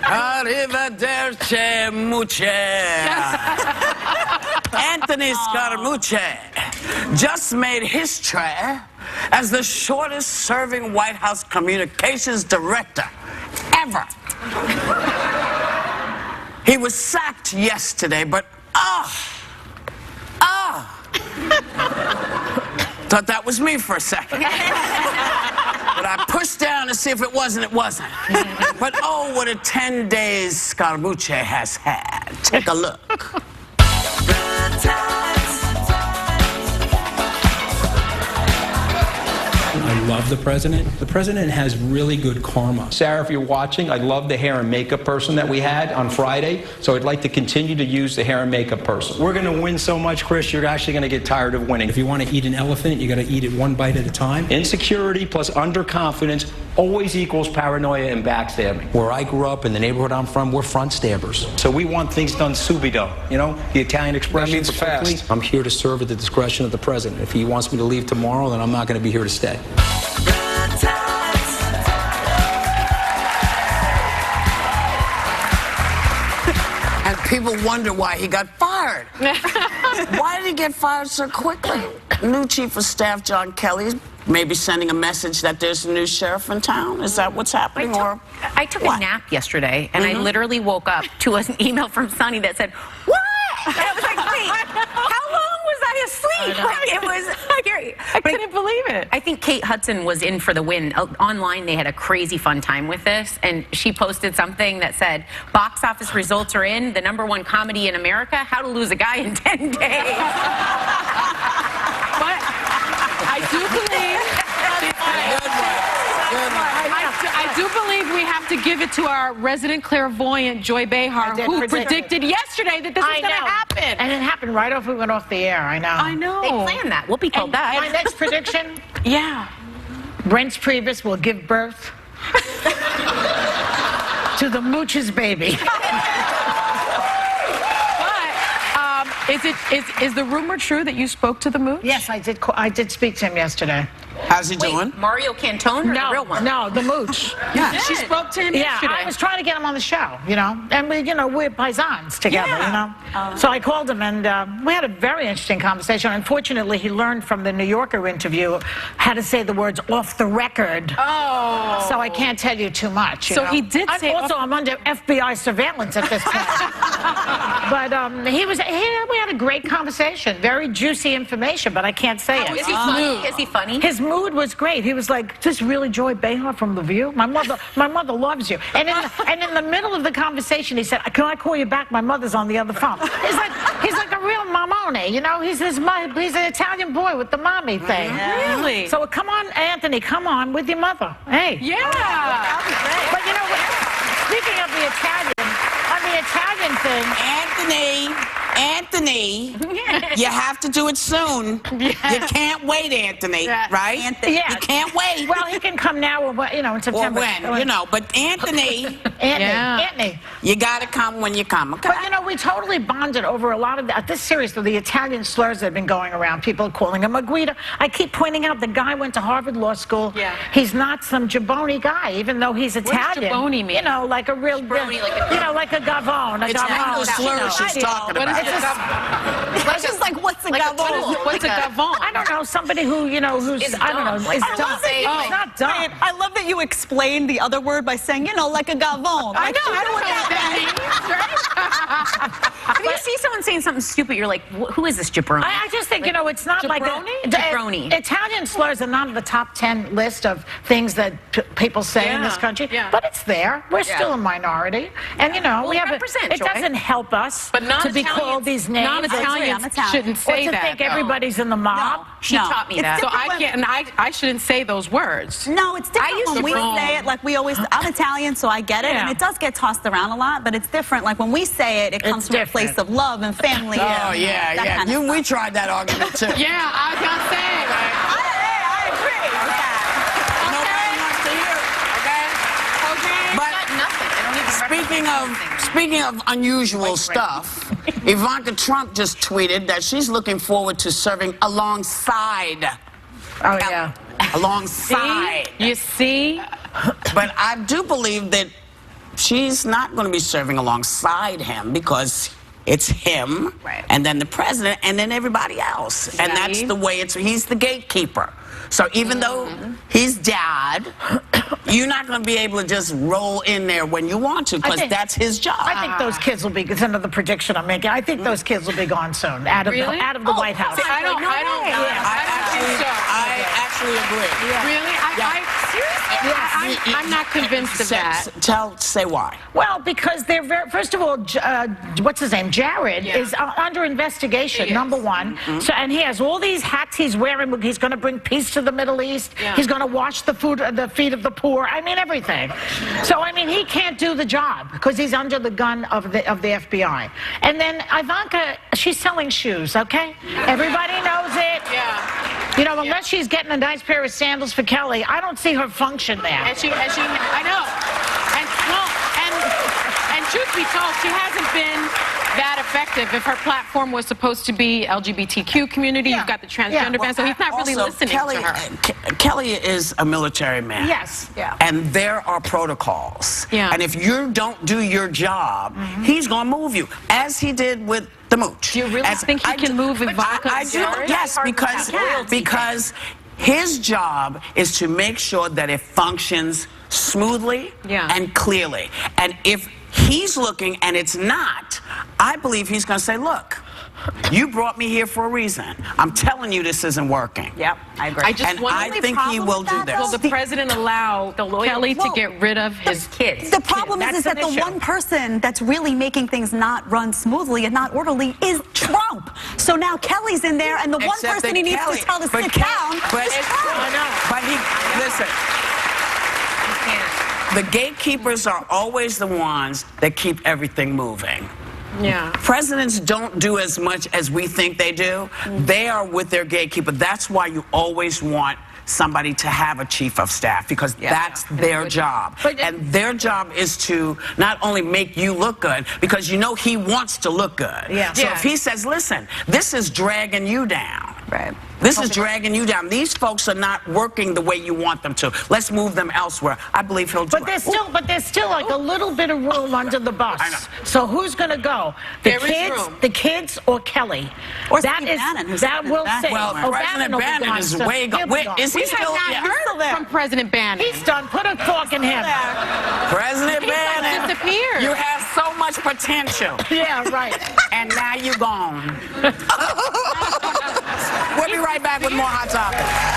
Arrivederci, muche. Anthony Scaramucci just made history as the shortest-serving White House communications director ever. He was sacked yesterday, but thought that was me for a second. But I pushed down to see if it wasn't, it wasn't. But oh, what a 10 days Scaramucci has had. Take a look. I love the president. The president has really good karma. Sarah, if you're watching, I love the hair and makeup person that we had on Friday, so I'd like to continue to use the hair and makeup person. We're going to win so much, Chris, you're actually going to get tired of winning. If you want to eat an elephant, you got to eat it one bite at a time. Insecurity plus underconfidence always equals paranoia and backstabbing. Where I grew up, in the neighborhood I'm from, we're front stabbers. So we want things done subito. You know, the Italian expression. That means fast. I'm here to serve at the discretion of the president. If he wants me to leave tomorrow, then I'm not going to be here to stay. And people wonder why he got fired. Why did he get fired so quickly? New Chief of Staff John Kelly's maybe sending a message that there's a new sheriff in town? Is that what's happening? I took a nap yesterday, and I literally woke up to an email from Sonny that said, "What?" And I was like, wait, how long was I asleep? Like, it was scary. I couldn't believe it. I think Kate Hudson was in for the win. Online, they had a crazy fun time with this, and she posted something that said, "Box office results are in, the #1 comedy in America, How to Lose a Guy in 10 Days." But I do believe... I do believe we have to give it to our resident clairvoyant, Joy Behar, who predicted yesterday that this was going to happen. And it happened right off we went off the air, I know. I know. They planned that. Whoopi told that. My next prediction, Yeah. Brent Priebus will give birth to the Mooch's baby. But is the rumor true that you spoke to the Mooch? Yes, I did speak to him yesterday. How's he doing? Mario Cantone or the real one? No, the Mooch. Yeah, she spoke to him yesterday. I was trying to get him on the show, you know, and we're paisans together, you know. So I called him, and we had a very interesting conversation. Unfortunately, he learned from the New Yorker interview how to say the words "off the record." Oh. So I can't tell you too much. So he did say. I'm under FBI surveillance at this point. But we had a great conversation, very juicy information, but I can't say it. Is he funny? Is he funny? His mood was great. He was like, "This really Joy Behar from The View? My mother loves you." And in the middle of the conversation, he said, "Can I call you back? My mother's on the other phone." He's like a real mamone, you know. He's an Italian boy with the mommy thing. Really? So come on, Anthony, come on with your mother. Hey. Yeah. But you know, speaking of the Italian thing, Anthony, you have to do it soon. You can't wait, Anthony, right? Yeah. You can't wait. Well, he can come now or, you know, in September. Or when, you know, but Anthony, Anthony. you got to come when you come, okay? But, you know, we totally bonded over a lot of this series of the Italian slurs that have been going around. People calling him a Guida. I keep pointing out the guy went to Harvard Law School. Yeah. He's not some jabroni guy, even though he's Italian. What does jabroni mean? You know, like a real, Jabroni, like a gavone. It's not the slur she's talking about. It's just like, what's a gavone? What's a gavone? I don't know, somebody who, you know, who's, I don't know, is dumb. It's not dumb. I love that you explained the other word by saying, you know, like a gavone. I know what that means, right? If you see someone saying something stupid, you're like, who is this jabroni? I just think, you know, it's not Jabroni? Jabroni. Italian slurs are not on the top 10 list of things that people say in this country, but it's there. We're still a minority. And, you know, we have it doesn't help us to be called these names. Non-Italians shouldn't say or to that. think everybody's in the mob. She taught me that. So I can't, and I shouldn't say those words. No, it's different when we Jabroni. say it. Like we always, I'm Italian, so I get it, and it does get tossed around a lot. But it's different. Like when we say it, it comes from a place of love and family. Oh, yeah. We tried that argument, too. Yeah, I was gonna say. I agree with that. Nobody wants to hear it, okay? But speaking of unusual stuff, Ivanka Trump just tweeted that she's looking forward to serving alongside. Oh, yeah. Alongside. You see? But I do believe that she's not going to be serving alongside him because it's him, right, and then the president, and then everybody else. And that's the way he's the gatekeeper. So even though he's dad, you're not going to be able to just roll in there when you want to, because that's his job. I think those kids will be, it's another prediction I'm making, I think those kids will be gone soon, out of the White House. I don't know. I actually agree. Really? I'm not convinced of that. Say why. Well, because they're first of all, what's his name? Jared is under investigation, number one. So, and he has all these hats he's wearing. He's going to bring peace to the Middle East. He's going to wash the feet of the poor. I mean, everything. So, I mean, he can't do the job because he's under the gun of the FBI. And then Ivanka, she's selling shoes, okay? Everybody knows it. You know, unless she's getting a nice pair of sandals for Kelly, I don't see her function there. I know. And truth be told, she hasn't been that effective. If her platform was supposed to be LGBTQ community, you've got the transgender ban, so he's not really listening to her. Kelly is a military man. Yes. And there are protocols. And if you don't do your job, he's going to move you, as he did with the mooch. Do you really think he can move Ivanka? I do. Yes, because his job is to make sure that it functions smoothly and clearly. And if he's looking and it's not, I believe he's going to say, look, you brought me here for a reason. I'm telling you this isn't working. Yep, I agree. I think he will do that. Will the president allow Kelly to get rid of his kids? The problem is that the one person that's really making things not run smoothly and not orderly is Trump. So now Kelly's in there, and the one person he needs to tell to sit down is Trump. But listen. The gatekeepers are always the ones that keep everything moving. Presidents don't do as much as we think they do. They are with their gatekeeper. That's why you always want somebody to have a chief of staff, because that's their job. And their job is to not only make you look good, because you know he wants to look good. So if he says, listen, this is dragging you down. This is dragging you down. These folks are not working the way you want them to. Let's move them elsewhere. I believe he'll do it. But there's still like a little bit of room under the bus. I know. So who's going to go? The kids, or Kelly? Or Steve Bannon. That will say. Well, President Bannon is way gone. Is he still heard from President Bannon? He's done. Put a fork in him. President Bannon, disappeared. you have so much potential. Right. And now you're gone. We'll be right back with more Hot Topics.